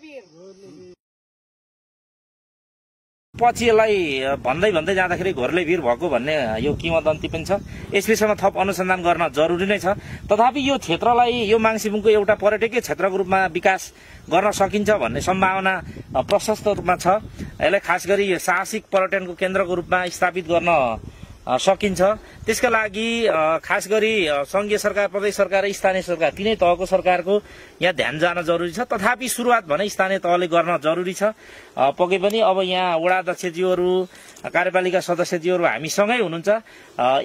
पछि यसलाई भन्दै जाँदाखेरि घोरले भिर भएको भन्ने यो किंवदन्ती पनि छ। यस विषयमा थप अनुसन्धान गर्न जरुरी नै छ। तथापि यो क्षेत्रलाई यो माङसिबुङको एउटा पर्यटकीय क्षेत्रको रूपमा विकास गर्न सकिन्छ भन्ने सम्भावना प्रशस्त रूपमा छ। यसलाई खास गरी साहसिक पर्यटनको केन्द्रको रूपमा स्थापित गर्न सकिन्छ। त्यसका लागि खास गरी संघीय सरकार, प्रदेश सरकार र स्थानीय सरकार तीनै तहको सरकारको यहाँ ध्यान जान जरुरी छ। तथापि सुरुवात भने स्थानीय तहले गर्न जरुरी छ। पक्कै पनि अब यहाँ वडा अध्यक्षज्यूहरू, कार्यपालिका सदस्यज्यूहरू हामीसँगै हुनुहुन्छ।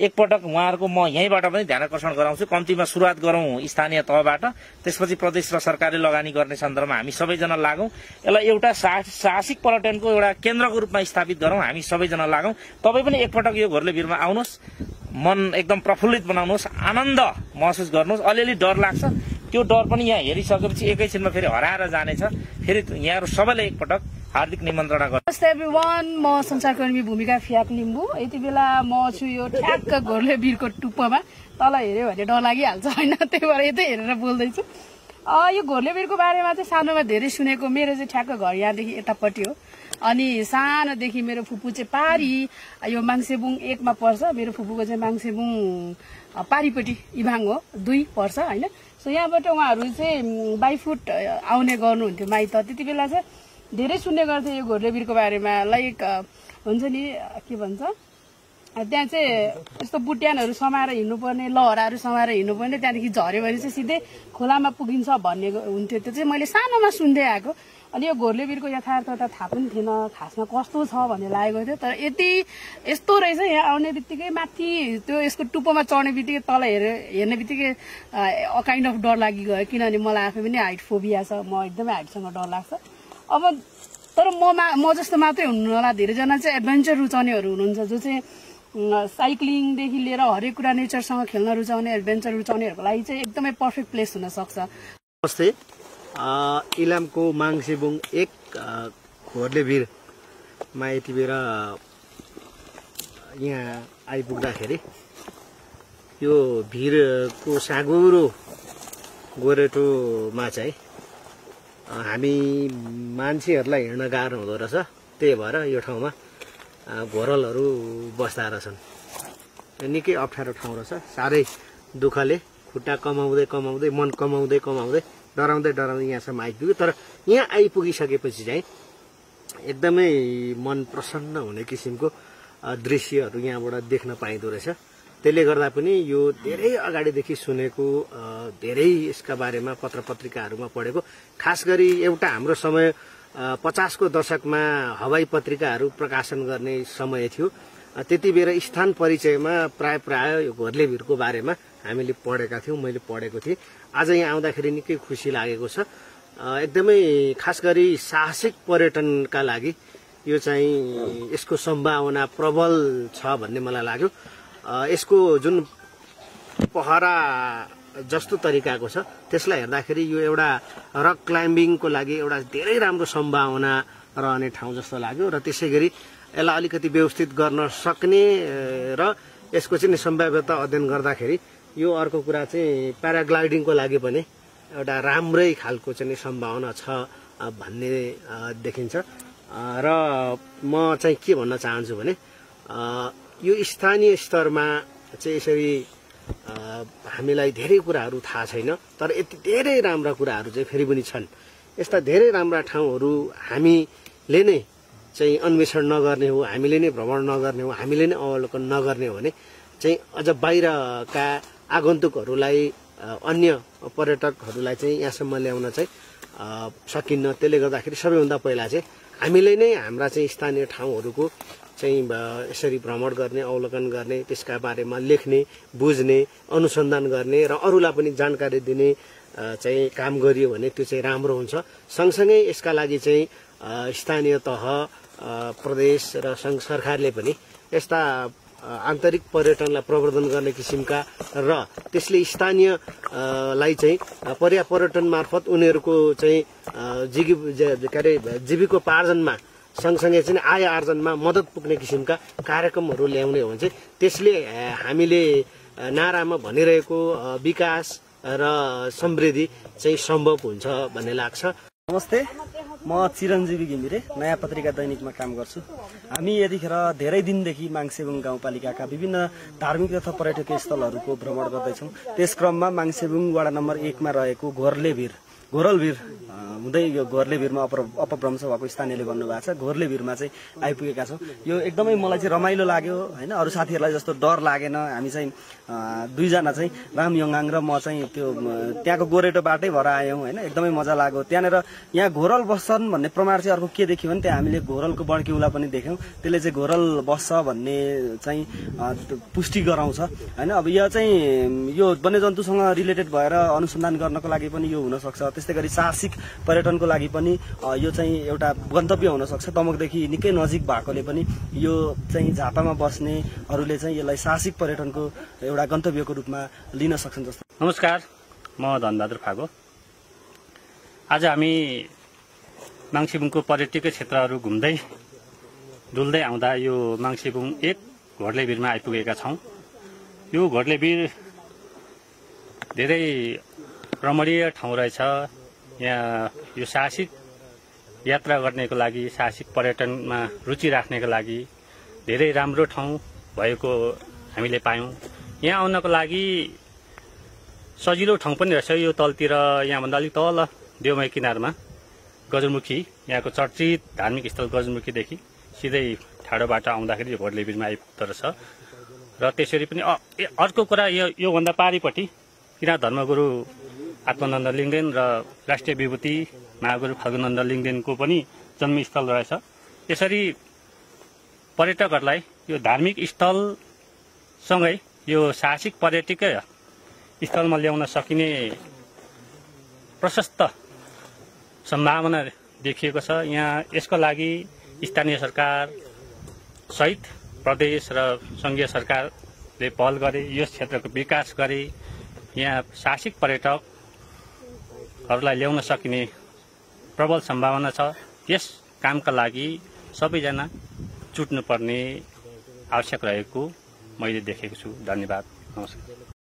एकपटक उहाँहरूको म यहीँबाट पनि ध्यान आकर्षण गराउँछु। कम्तीमा सुरुवात गरौँ स्थानीय तहबाट, त्यसपछि प्रदेश र सरकारले लगानी गर्ने सन्दर्भमा हामी सबैजना लागौँ। यसलाई एउटा साहसिक पर्यटनको एउटा केन्द्रको रूपमा स्थापित गरौँ। हामी सबैजना लागौँ। तपाईँ पनि एकपटक यो घोरले भिरमा आउनुहोस्, मन एकदम प्रफुल्लित बनाउनुहोस्, आनन्द महसुस गर्नुहोस्। अलिअलि डर लाग्छ, त्यो डर पनि यहाँ हेरिसकेपछि एकैछिनमा फेरि हराएर जानेछ। फेरि यहाँहरू सबैलाई एकपटक हार्दिक निमन्त्रणा गर्छु। नमस्ते एभ्रिवान, म संचारकर्मी भूमिका फ्याक लिम्बू। यति बेला म छु यो ठ्याक्क घोरले भिरको टुप्पोमा। तल हेऱ्यो भने डर लागिहाल्छ होइन, त्यही भएर यतै हेरेर बोल्दैछु। यो घोरले भिरको बारेमा चाहिँ सानोमा धेरै सुनेको। मेरो चाहिँ ठ्याक्क घर यहाँदेखि यतापट्टि हो। अनि सानोदेखि मेरो फुपू चाहिँ पारी यो माङसेबुङ 1 मा पर्छ। मेरो फुपूको चाहिँ माङसेबुङ पारीपट्टि इभाङ हो 2 पर्छ होइन। सो यहाँबाट उहाँहरू चाहिँ बाई फुट आउने गर्नुहुन्थ्यो माइत। त्यति बेला चाहिँ धेरै सुन्ने गर्थे यो घोरले भिरको बारेमा। लाइक हुन्छ नि के भन्छ, त्यहाँ चाहिँ यस्तो बुट्यानहरू समाएर हिँड्नुपर्ने, लहराहरू समाएर हिँड्नुपर्ने, त्यहाँदेखि झऱ्यो भने चाहिँ सिधै खोलामा पुगिन्छ भन्ने हुन्थ्यो। त्यो चाहिँ मैले सानोमा सुन्दै आएको। अनि यो घोरले भिरको यथार्थता थाहा पनि थिएन, खासमा कस्तो छ भन्ने लागेको थियो। तर यस्तो रहेछ, यहाँ आउने बित्तिकै माथि त्यो यसको टुप्पोमा चढ्ने बित्तिकै तल हेर्ने बित्तिकै काइन्ड अफ डर लागिगयो। किनभने मलाई आफै पनि हाइट फोबिया छ, म एकदमै हाइटसँग डर लाग्छ। अब तर म जस्तो मात्रै हुनु होला, धेरैजना चाहिँ एडभेन्चर रुचाउनेहरू हुनुहुन्छ जो चाहिँ साइक्लिङदेखि लिएर हरेक कुरा नेचरसँग खेल्न रुचाउने, एडभेन्चर रुचाउनेहरूको लागि चाहिँ एकदमै पर्फेक्ट प्लेस हुन सक्छ। नमस्ते, इलामको माङसेबुङ 1 घोरले भिरमा यति बेर यहाँ आइपुग्दाखेरि यो भिरको साँगुरो गोरेटोमा चाहिँ हामी मान्छेहरूलाई हिँड्न गाह्रो हुँदो रहेछ। त्यही भएर यो ठाउँमा घोरलहरू बस्दा रहेछन्। निकै अप्ठ्यारो ठाउँ रहेछ। साह्रै दुःखले खुट्टा कमाउँदै मन कमाउँदै डराउँदै यहाँसम्म आइपुग्यो। तर यहाँ आइपुगिसकेपछि चाहिँ एकदमै मन प्रसन्न हुने किसिमको दृश्यहरू यहाँबाट देख्न पाइँदो रहेछ। त्यसले गर्दा पनि यो धेरै अगाडिदेखि सुनेको, धेरै यसका बारेमा पत्र पत्रिकाहरूमा पढेको, खास गरी एउटा हाम्रो समय 50 को दशकमा हवाई पत्रिकाहरू प्रकाशन गर्ने समय थियो। त्यति बेर स्थान परिचयमा प्राय यो घोरले भिरको बारेमा हामीले पढेका थियौँ, मैले पढेको थिएँ। आज यहाँ आउँदाखेरि निकै खुसी लागेको छ। एकदमै खास गरी साहसिक पर्यटनका लागि यो चाहिँ यसको सम्भावना प्रबल छ भन्ने मलाई लाग्यो। यसको जुन पहरा जस्तो तरिकाको छ त्यसलाई हेर्दाखेरि यो एउटा रक क्लाइम्बिङको लागि एउटा धेरै राम्रो सम्भावना रहने ठाउँ जस्तो लाग्यो। र त्यसै गरी यसलाई अलिकति व्यवस्थित गर्न सक्ने र यसको चाहिँ सम्भाव्यता अध्ययन गर्दाखेरि यो अर्को कुरा चाहिँ प्याराग्लाइडिङको लागि पनि एउटा राम्रै खालको चाहिँ सम्भावना छ भन्ने देखिन्छ। र म चाहिँ के भन्न चाहन्छु भने यो स्थानीय स्तरमा चाहिँ यसरी हामीलाई धेरै कुराहरू थाहा छैन, तर यति धेरै राम्रा कुराहरू चाहिँ फेरि पनि छन्। यस्ता धेरै राम्रा ठाउँहरू हामीले नै चाहिँ अन्वेषण नगर्ने हो, हामीले नै भ्रमण नगर्ने हो, हामीले नै अवलोकन नगर्ने हो भने चाहिँ अझ बाहिरका आगन्तुकहरूलाई, अन्य पर्यटकहरूलाई चाहिँ यहाँसम्म ल्याउन चाहिँ सकिन्न। त्यसले गर्दाखेरि सबैभन्दा पहिला चाहिँ हामीले नै हाम्रा चाहिँ स्थानीय ठाउँहरूको चाहिँ यसरी भ्रमण गर्ने, अवलोकन गर्ने, त्यसका बारेमा लेख्ने, बुझ्ने, अनुसन्धान गर्ने र अरूलाई पनि जानकारी दिने चाहिँ काम गरियो भने त्यो चाहिँ राम्रो हुन्छ। सँगसँगै यसका लागि चाहिँ स्थानीय तह, प्रदेश र सङ्घ सरकारले पनि यस्ता आन्तरिक पर्यटनलाई प्रवर्धन गर्ने किसिमका र त्यसले स्थानीयलाई चाहिँ पर्यटन मार्फत उनीहरूको चाहिँ जीविकोपार्जनमा सँगसँगै चाहिँ आय आर्जनमा मद्दत पुग्ने किसिमका कार्यक्रमहरू ल्याउने हो भने चाहिँ त्यसले हामीले नारामा भनिरहेको विकास र समृद्धि चाहिँ सम्भव हुन्छ भन्ने लाग्छ। नमस्ते, म चिरञ्जीवी घिमिरे नयाँ पत्रिका दैनिकमा काम गर्छु। हामी यतिखेर धेरै दिनदेखि माङसेबुङ गाउँपालिकाका विभिन्न धार्मिक तथा पर्यटकीय स्थलहरूको भ्रमण गर्दैछौँ। त्यस क्रममा माङसेबुङ वडा नम्बर 1 मा रहेको घोरलभिर हुँदै यो घोरलेभिरमा अपभ्रंश भएको स्थानीयले भन्नुभएको छ। घोरलेभिरमा चाहिँ आइपुगेका छौँ। यो एकदमै मलाई चाहिँ रमाइलो लाग्यो हैन। अरू साथीहरूलाई जस्तो डर लागेन। हामी चाहिँ दुईजना चाहिँ राम यङाङ र म चाहिँ त्यो त्यहाँको गोरेटो बाटै भएर आयौँ हैन। एकदमै मजा लाग्यो। त्यहाँनिर यहाँ घोरल बस्छन् भन्ने प्रमाण चाहिँ अर्को के देख्यौँ भने त्यहाँ हामीले घोरलको बड्किउला पनि देख्यौँ। त्यसले चाहिँ घोरल बस्छ भन्ने चाहिँ पुष्टि गराउँछ हैन। अब यो चाहिँ यो वन्यजन्तुसँग रिलेटेड भएर अनुसन्धान गर्नको लागि पनि यो हुन सक्छ। त्यस्तै गरी साहसिक पर्यटनको लागि पनि यो चाहिँ एउटा गन्तव्य हुन सक्छ। तमकदेखि निकै नजिक भएकोले पनि यो चाहिँ झापामा बस्नेहरूले चाहिँ यसलाई साहसिक पर्यटनको एउटा गन्तव्यको रूपमा लिन सक्छन् जस्तो। नमस्कार, म धनबहादुर फागो। आज हामी माङसेबुङको पर्यटकीय क्षेत्रहरू घुम्दै डुल्दै आउँदा यो माङसेबुङ 1 घोरलेभिरमा आइपुगेका छौँ। यो घोरलेभिर धेरै रमणीय ठाउँ रहेछ। यहाँ यो साहसिक यात्रा गर्नेको लागि, साहसिक पर्यटनमा रुचि राख्नेको लागि धेरै राम्रो ठाउँ भएको हामीले पायौँ। यहाँ आउनको लागि सजिलो ठाउँ पनि रहेछ। यो तलतिर यहाँभन्दा अलिक तल देवमाई किनारमा गजमुखी, यहाँको चर्चित धार्मिक स्थल गजमुखीदेखि सिधै ठाडो बाटो आउँदाखेरि यो घोरलेभिरमा आइपुग्दो रहेछ। र त्यसरी पनि अर्को कुरा योभन्दा पारिपट्टि किराँत धर्मगुरु आत्मानन्द लिङ्गदेन र राष्ट्रिय विभूति महागुरु फाल्गुनन्द लिङ्गदेनको पनि जन्मस्थल रहेछ। त्यसरी पर्यटकहरूलाई यो धार्मिक स्थलसँगै यो साहसिक पर्यटकीय स्थलमा ल्याउन सकिने प्रशस्त सम्भावना देखिएको छ। यहाँ यसको लागि स्थानीय सरकार सहित प्रदेश र सङ्घीय सरकारले पहल गरे, यस क्षेत्रको विकास गरे। यहाँ साहसिक पर्यटकहरूलाई ल्याउन सकिने प्रबल सम्भावना छ। यस कामका लागि सबैजना जुट्नुपर्ने आवश्यक रहेको मैले देखेको छु। धन्यवाद, नमस्कार।